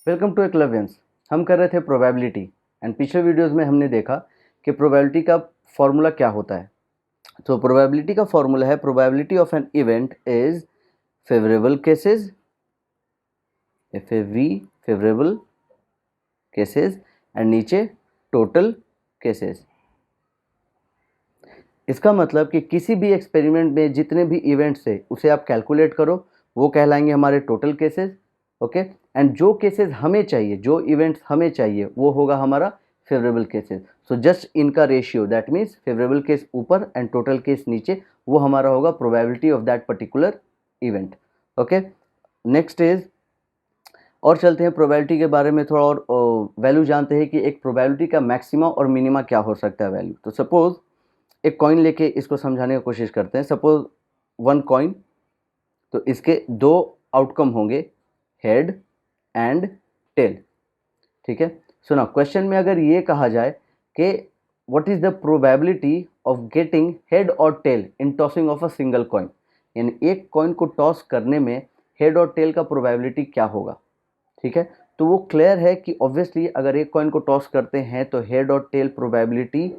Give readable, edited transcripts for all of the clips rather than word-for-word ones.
Welcome to एक्लवियंस। हम कर रहे थे प्रोबेबिलिटी एंड पिछले वीडियोस में हमने देखा कि प्रोबेबिलिटी का फॉर्मूला क्या होता है। तो प्रोबेबिलिटी का फॉर्मूला है probability of an event is favourable cases, FAV favourable cases and नीचे टोटल केसेस। इसका मतलब कि किसी भी एक्सपेरिमेंट में जितने भी इवेंट्स है उसे आप कैलकुलेट करो, वो कहलाएंगे हमारे टोटल केसेस। ओके, एंड जो केसेस हमें चाहिए, जो इवेंट्स हमें चाहिए, वो होगा हमारा फेवरेबल केसेस। सो जस्ट इनका ratio, that means favourable case ऊपर एंड टोटल केस नीचे, वो हमारा होगा probability of that particular event. Okay, next is, और चलते हैं प्रोबेबिलिटी के बारे में थोड़ा और वैल्यू जानते हैं कि एक प्रोबेबिलिटी का मैक्सिमा और मिनिमा क्या हो सकता है वैल्यू। तो सपोज एक कॉइन लेके इसको समझाने की कोशिश करते हैं। सपोज वन कॉइन, तो इसके दो आउटकम होंगे, हेड एंड टेल। ठीक है, सुना क्वेश्चन में अगर ये कहा जाए कि what is the probability of getting head और tail in tossing of a single coin, यानी एक कॉइन को टॉस करने में हेड और टेल का प्रोबेबिलिटी क्या होगा। ठीक है, तो वो क्लियर है कि ऑब्वियसली अगर एक कॉइन को टॉस करते हैं तो हेड और टेल प्रोबेबिलिटी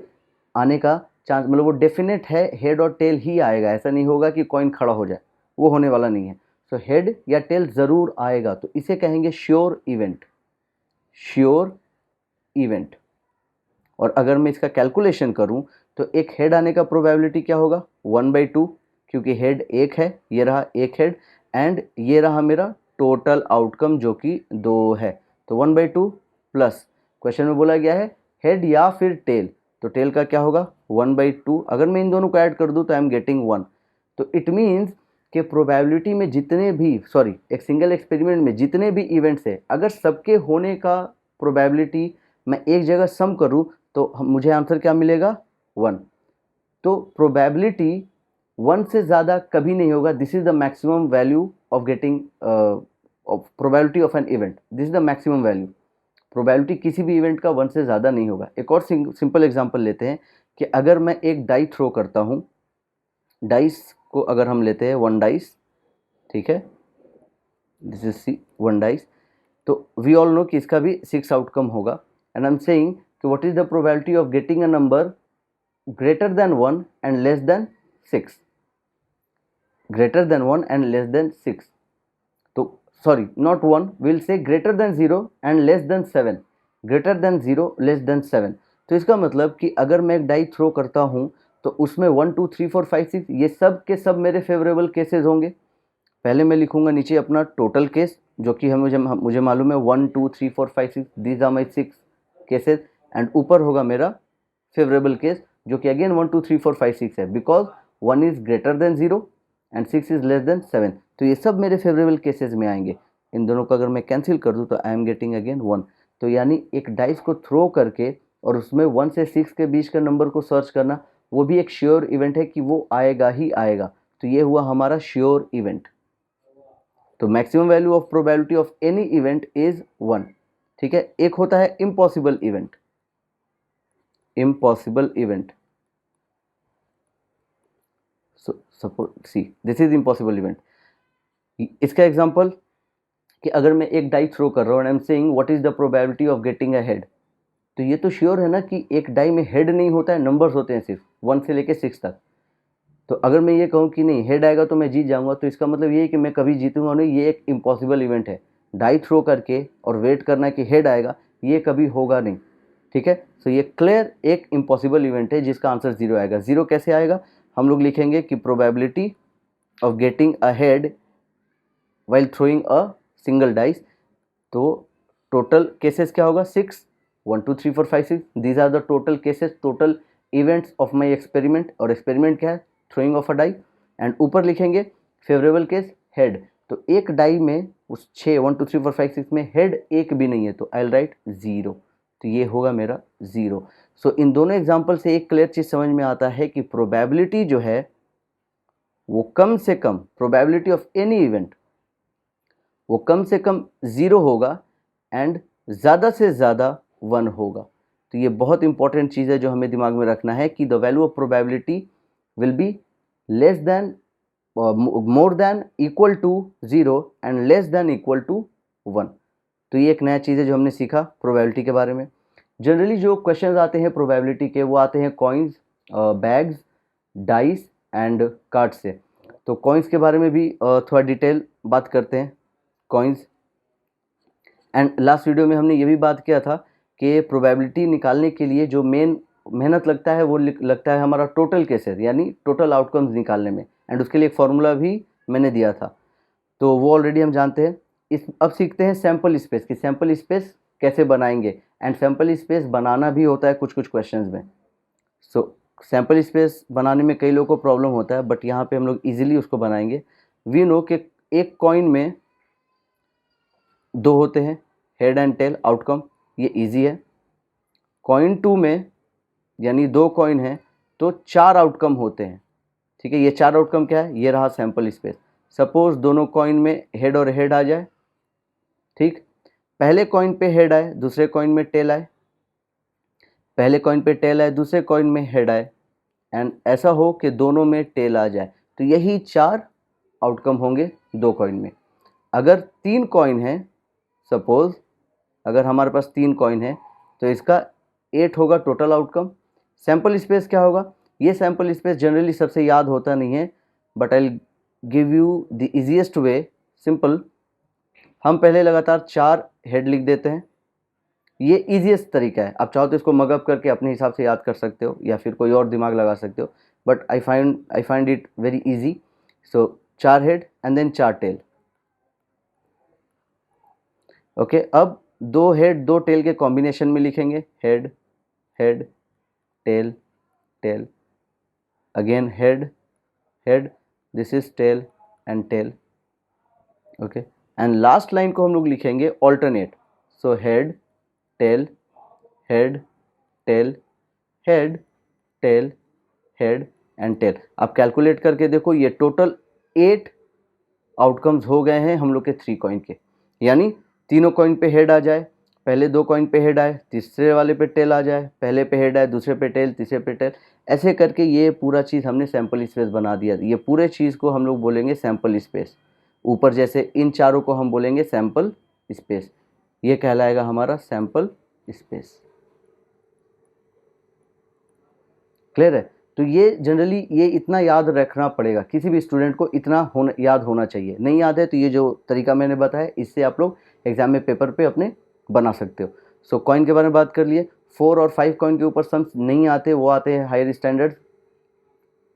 आने का चांस, मतलब वो डेफिनेट है, हेड और टेल ही आएगा। ऐसा नहीं होगा कि कॉइन खड़ा हो जाए, वो होने वाला नहीं है। सो हेड या टेल ज़रूर आएगा, तो इसे कहेंगे श्योर इवेंट, श्योर इवेंट। और अगर मैं इसका कैलकुलेशन करूं तो एक हेड आने का प्रोबेबिलिटी क्या होगा, 1/2, क्योंकि हेड एक है, ये रहा एक हेड, एंड ये रहा मेरा टोटल आउटकम जो कि 2 है। तो 1/2 प्लस, क्वेश्चन में बोला गया है हेड या फिर टेल, तो टेल का क्या होगा 1/2। अगर मैं इन दोनों को ऐड कर दूं तो आई एम गेटिंग 1। तो इट मीन्स कि प्रोबेबिलिटी में जितने भी, सॉरी, एक सिंगल एक्सपेरिमेंट में जितने भी इवेंट्स है, अगर सबके होने का प्रोबेबिलिटी मैं एक जगह सम करूं तो मुझे आंसर क्या मिलेगा, 1। तो प्रोबेबिलिटी 1 से ज़्यादा कभी नहीं होगा। This is the maximum value of getting probability of an event, this is the maximum value. Probability किसी भी इवेंट का 1 से ज़्यादा नहीं होगा। एक और सिंपल एग्जांपल लेते हैं कि अगर मैं एक डाई थ्रो करता हूँ, डाइस को अगर हम लेते हैं 1 डाइस, ठीक है, दिस इज 1 डाइस, तो वी ऑल नो कि इसका भी 6 आउटकम होगा। एंड आई एम सेइंग कि what is the probability of getting a number greater than 1 and less then 6, greater than 1 and less then 6। तो sorry, not 1, will say greater than 0 and less then 7, greater than 0 less than 7। तो इसका मतलब कि अगर मैं एक die throw करता हूँ तो उसमें 1 2 3 4 5 6 ये सब के सब मेरे फेवरेबल केसेस होंगे। पहले मैं लिखूंगा नीचे अपना टोटल केस, जो कि मुझे मालूम है 1 2 3 4 5 6, these are my 6 cases, and ऊपर होगा मेरा फेवरेबल केस जो कि अगेन 1 2 3 4 5 6 है, because 1 is greater than 0 and 6 is less than 7। तो ये सब मेरे फेवरेबल केसेस में आएंगे। इन दोनों को अगर मैं कैंसिल कर दूं तो आई एम गेटिंग अगेन 1। तो यानी एक डाइस को थ्रो करके और उसमें 1 से 6 के बीच का नंबर को सर्च करना, वो भी एक श्योर इवेंट है कि वो आएगा ही आएगा। तो ये हुआ हमारा श्योर इवेंट। तो maximum value of probability of any event is 1। ठीक है, एक होता है impossible event, impossible event. Suppose C, this is impossible event. इसका एग्जांपल कि अगर मैं एक डाई थ्रो कर रहा हूँ and I am saying what is the probability of getting a head, तो ये तो श्योर है ना कि एक डाई में हेड नहीं होता है, नंबर्स होते हैं सिर्फ 1 से लेके 6 तक। तो अगर मैं ये कहूँ कि नहीं हेड आएगा तो मैं जीत जाऊंगा, तो इसका मतलब ये है कि मैं कभी जीतूंगा नहीं, ये एक इम्पॉसिबल इवेंट है। डाई थ्रो करके और वेट करना कि हेड आएगा, ये कभी होगा नहीं। ठीक है, सो ये क्लियर एक इम्पॉसिबल इवेंट है जिसका आंसर 0 आएगा। 0 कैसे आएगा, हम लोग लिखेंगे कि probability of getting a head while throwing a single dice. तो टोटल केसेस क्या होगा, 6, 1 2 3 4 5 6, these are the total cases, total events of my experiment. और एक्सपेरिमेंट क्या है, throwing of a die. And ऊपर लिखेंगे फेवरेबल केस हेड। तो एक डाई में उस 6 1 2 3 4 5 6 में हेड एक भी नहीं है, तो आई विल राइट 0। तो ये होगा मेरा 0। सो इन दोनों एग्जाम्पल से एक क्लियर चीज समझ में आता है कि प्रोबेबिलिटी जो है वो कम से कम, प्रोबेबिलिटी ऑफ एनी इवेंट वो कम से कम 0 होगा एंड ज़्यादा से ज़्यादा 1 होगा। तो ये बहुत इंपॉर्टेंट चीज़ है जो हमें दिमाग में रखना है कि the value of probability will be less than, more than, equal to 0 and less than equal to 1। तो ये एक नया चीज़ है जो हमने सीखा प्रोबेबिलिटी के बारे में। जनरली जो क्वेश्चंस आते हैं प्रोबेबिलिटी के वो आते हैं coins, bags, dice and card से। तो कॉइन्स के बारे में भी थोड़ा डिटेल बात करते हैं। कॉइन्स एंड लास्ट वीडियो में हमने ये भी बात किया था कि प्रोबेबिलिटी निकालने के लिए जो मेन मेहनत लगता है वो लगता है हमारा टोटल केसेस यानी टोटल आउटकम्स निकालने में, एंड उसके लिए एक फॉर्मूला भी मैंने दिया था, तो वो ऑलरेडी हम जानते हैं। अब सीखते हैं सैम्पल स्पेस कि सैम्पल स्पेस कैसे बनाएंगे, एंड सैम्पल स्पेस बनाना भी होता है कुछ कुछ क्वेश्चंस में। सो सैम्पल स्पेस बनाने में कई लोगों को प्रॉब्लम होता है, बट यहाँ पे हम लोग ईजिली उसको बनाएंगे। वी नो कि एक कॉइन में दो होते हैं, हेड एंड टेल आउटकम, ये इजी है। कॉइन 2 में यानी दो कॉइन है तो 4 आउटकम होते हैं, ठीक है। ये 4 आउटकम क्या है, ये रहा सैम्पल स्पेस। सपोज दोनों कॉइन में हेड और हेड आ जाए, ठीक, पहले कॉइन पे हेड आए, दूसरे कॉइन में टेल आए, पहले कॉइन पे टेल आए, दूसरे कॉइन में हेड आए, एंड ऐसा हो कि दोनों में टेल आ जाए, तो यही 4 आउटकम होंगे दो कॉइन में। अगर 3 कॉइन है, सपोज अगर हमारे पास 3 कॉइन है तो इसका 8 होगा टोटल आउटकम। सैम्पल स्पेस क्या होगा, ये सैम्पल स्पेस जनरली सबसे याद होता नहीं है, but I give you the easiest way, simple. हम पहले लगातार 4 हेड लिख देते हैं, ये इजीएस्ट तरीका है। आप चाहो तो इसको मगअप करके अपने हिसाब से याद कर सकते हो या फिर कोई और दिमाग लगा सकते हो, but I find it very easy. So 4 head and then 4 tail, okay. अब 2 हेड 2 टेल के कॉम्बिनेशन में लिखेंगे, head head tail tail, again head head, this is tail and tail, okay. And last line को हम लोग लिखेंगे alternate, so head tail head tail head tail head and tail. आप calculate करके देखो, ये टोटल 8 आउटकम्स हो गए हैं हम लोग के 3 कॉइन के। यानी तीनों कॉइन पे हेड आ जाए, पहले 2 कॉइन पे हेड आए, तीसरे वाले पे टेल आ जाए, पहले पे हेड आए, दूसरे पे टेल, तीसरे पे टेल, ऐसे करके ये पूरा चीज़ हमने सैम्पल स्पेस बना दिया। ये पूरे चीज़ को हम लोग बोलेंगे सैम्पल स्पेस। ऊपर जैसे इन चारों को हम बोलेंगे सैम्पल स्पेस, ये कहलाएगा हमारा सैम्पल स्पेस। क्लियर है? तो ये जनरली ये इतना याद रखना पड़ेगा, किसी भी स्टूडेंट को इतना याद होना चाहिए। नहीं याद है तो ये जो तरीका मैंने बताया इससे आप लोग एग्जाम में पेपर पे अपने बना सकते हो। सो कॉइन के बारे में बात कर लिए। 4 और 5 कॉइन के ऊपर सम्स नहीं आते, वो आते हैं हायर स्टैंडर्ड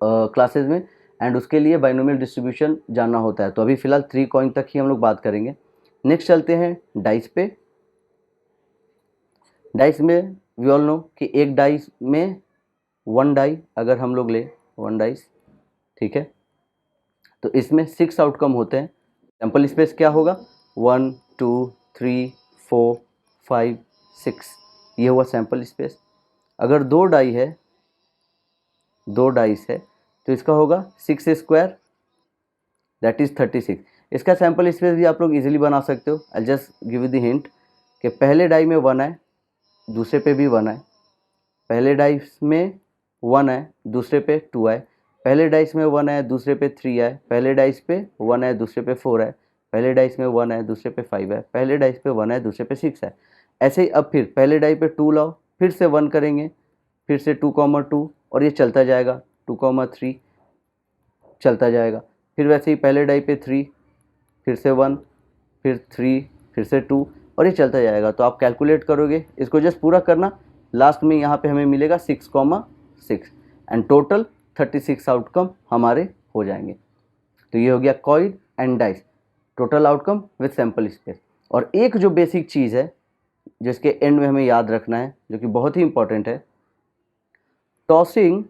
क्लासेज में, एंड उसके लिए बाइनोमियल डिस्ट्रीब्यूशन जानना होता है। तो अभी फिलहाल 3 कॉइन तक ही हम लोग बात करेंगे। नेक्स्ट चलते हैं डाइस पे। डाइस में वी ऑल नो कि एक डाइस में 1 डाई अगर हम लोग ले 1 डाइस, ठीक है, तो इसमें 6 आउटकम होते हैं। सैम्पल स्पेस क्या होगा, 1 2 3 4 5 6, ये हुआ सैम्पल स्पेस। अगर 2 डाई है, 2 डाइस है, तो इसका होगा 6 स्क्वायर, दैट इज़ 36। इसका सैम्पल स्पेस भी आप लोग इजीली बना सकते हो। I just give you the hint कि पहले डाई में 1 आए, दूसरे पे भी 1 आए, पहले डाइस में 1 आए, दूसरे पे 2 आए, पहले डाइस में 1 आए, दूसरे पे 3 आए, पहले डाइस पे 1 आए, दूसरे पे 4 आए, पहले डाइस में 1 आए, दूसरे पे 5 आए, पहले डाइस पे 1 आए, दूसरे पे 6 आए। ऐसे ही अब फिर पहले डाई पे 2 लाओ, फिर से 1 करेंगे, फिर से 2,2 और ये चलता जाएगा, 2,3 चलता जाएगा। फिर वैसे ही पहले डाई पे 3, फिर से 1, फिर 3, फिर से 2 और ये चलता जाएगा। तो आप कैलकुलेट करोगे, इसको जस्ट पूरा करना, लास्ट में यहाँ पे हमें मिलेगा 6,6 एंड टोटल 36 आउटकम हमारे हो जाएंगे। तो ये हो गया coin and dice, total outcome with sample space. और एक जो बेसिक चीज़ है जिसके एंड में हमें याद रखना है, जो कि बहुत ही इंपॉर्टेंट है, टॉसिंग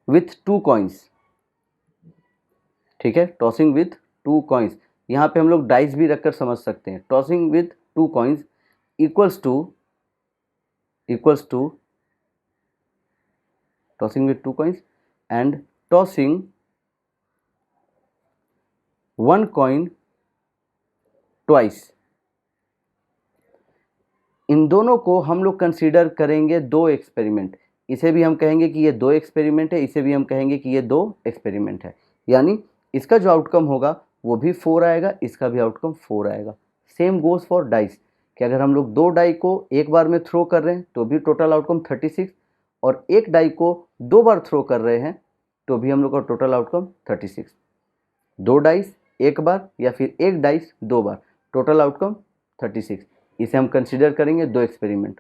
विथ 2 कॉइन्स, ठीक है, टॉसिंग विथ 2 कॉइन्स। यहाँ पे हम लोग डाइस भी रखकर समझ सकते हैं। Tossing with 2 coins equals to tossing with 2 coins and tossing 1 coin twice। इन दोनों को हम लोग कंसीडर करेंगे 2 एक्सपेरिमेंट। इसे भी हम कहेंगे कि ये 2 एक्सपेरिमेंट है, इसे भी हम कहेंगे कि ये 2 एक्सपेरिमेंट है। यानी इसका जो आउटकम होगा वो भी 4 आएगा, इसका भी आउटकम 4 आएगा। सेम गोज़ फॉर डाइस कि अगर हम लोग 2 डाई को एक बार में थ्रो कर रहे हैं तो भी टोटल आउटकम 36, और एक डाई को 2 बार थ्रो कर रहे हैं तो भी हम लोग का टोटल आउटकम 36। 2 डाइस एक बार या फिर एक डाइस 2 बार, टोटल आउटकम 36। इसे हम कंसिडर करेंगे 2 experiment.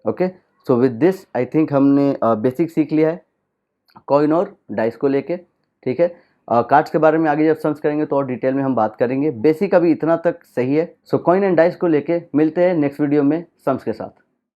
Okay, so with this I think हमने बेसिक सीख लिया है कॉइन और डाइस को लेके। ठीक है, कार्ड्स के बारे में आगे जब सम्स करेंगे तो और डिटेल में हम बात करेंगे। बेसिक अभी इतना तक सही है। सो कॉइन एंड डाइस को लेके मिलते हैं नेक्स्ट वीडियो में सम्स के साथ।